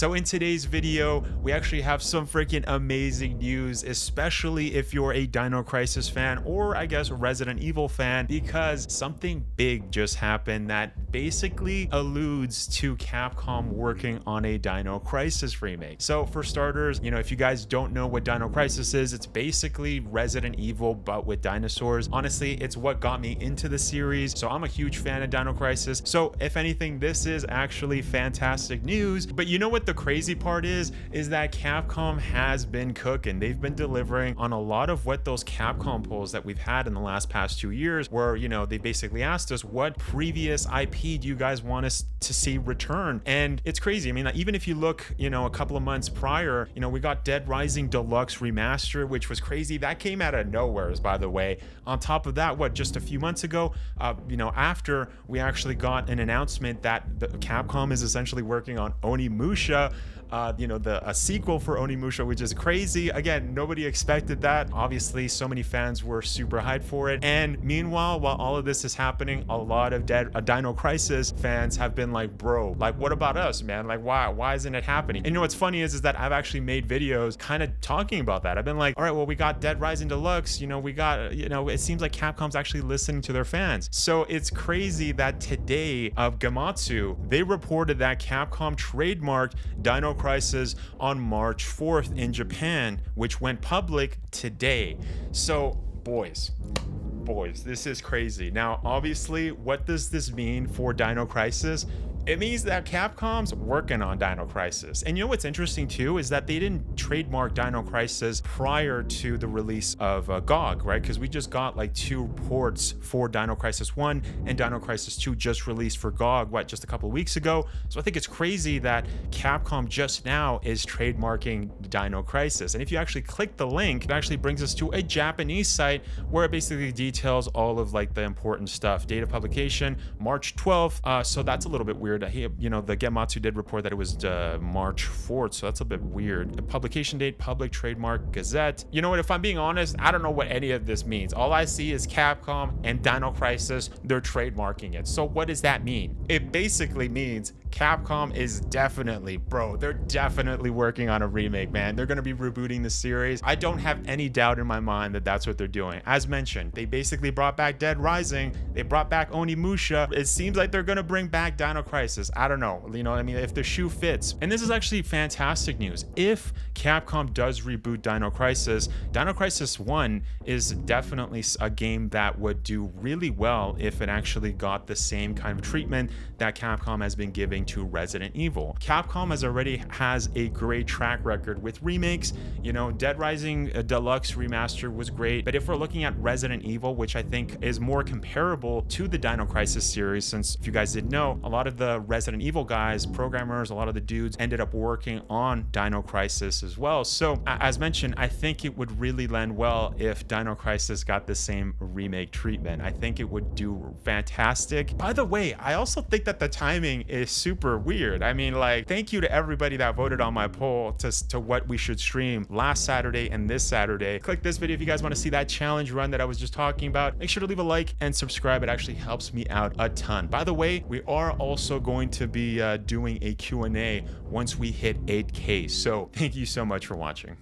So in today's video, we actually have some freaking amazing news, especially if you're a Dino Crisis fan or I guess Resident Evil fan, because something big just happened that basically alludes to Capcom working on a Dino Crisis remake. So for starters, you know, if you guys don't know what Dino Crisis is, it's basically Resident Evil but with dinosaurs. Honestly, it's what got me into the series, so I'm a huge fan of Dino Crisis. So if anything, this is actually fantastic news. But you know what the crazy part is that Capcom has been cooking. They've been delivering on a lot of what those Capcom polls that we've had in the past 2 years, where, you know, they basically asked us, what previous IP do you guys want us to see return? And it's crazy. I mean, even if you look, you know, a couple of months prior, you know, we got Dead Rising Deluxe Remaster, which was crazy. That came out of nowhere, by the way. On top of that, what, just a few months ago, you know, after we actually got an announcement that Capcom is essentially working on Onimusha, you know, a sequel for Onimusha, which is crazy. Again, nobody expected that. Obviously, so many fans were super hyped for it. And meanwhile, while all of this is happening, a lot of Dino Crisis fans have been like, bro, like, what about us, man? Like, why isn't it happening? And you know what's funny is that I've actually made videos kind of talking about that. I've been like, all right, well, we got Dead Rising Deluxe, you know, we got, you know, it seems like Capcom's actually listening to their fans. So it's crazy that today, Gamatsu, they reported that Capcom trademarked Dino Crisis on March 4th in Japan, which went public today. So boys, this is crazy. Now, obviously, what does this mean for Dino Crisis? It means that Capcom's working on Dino Crisis. And you know what's interesting too is that they didn't trademark Dino Crisis prior to the release of GOG, right? Because we just got like 2 ports for Dino Crisis 1 and Dino Crisis 2 just released for GOG, what, just a couple of weeks ago. So I think it's crazy that Capcom just now is trademarking Dino Crisis. And if you actually click the link, it actually brings us to a Japanese site where it basically details all of like the important stuff. Date of publication, March 12th. So that's a little bit weird. You know, the Gematsu did report that it was March 4th, so that's a bit weird. The publication date, Public Trademark Gazette. You know what, if I'm being honest, I don't know what any of this means. All I see is Capcom and Dino Crisis, they're trademarking it. So what does that mean? It basically means Capcom is definitely, bro, they're definitely working on a remake, man. They're going to be rebooting the series. I don't have any doubt in my mind that that's what they're doing. As mentioned, they basically brought back Dead Rising. They brought back Onimusha. It seems like they're going to bring back Dino Crisis. I don't know, you know what I mean, if the shoe fits. And this is actually fantastic news. If Capcom does reboot Dino Crisis 1 is definitely a game that would do really well if it actually got the same kind of treatment that Capcom has been giving to Resident Evil. Capcom has a great track record with remakes. You know, Dead Rising Deluxe Remaster was great, but if we're looking at Resident Evil, which I think is more comparable to the Dino Crisis series, since if you guys didn't know, a lot of the Resident Evil guys, programmers, a lot of the dudes ended up working on Dino Crisis as well. So as mentioned, I think it would really lend well if Dino Crisis got the same remake treatment. I think it would do fantastic. By the way, I also think that the timing is super weird. I mean, like, thank you to everybody that voted on my poll to what we should stream last Saturday and this Saturday. Click this video if you guys want to see that challenge run that I was just talking about. Make sure to leave a like and subscribe. It actually helps me out a ton. By the way, we are also going to be doing a Q&A once we hit 8K. So thank you so much for watching.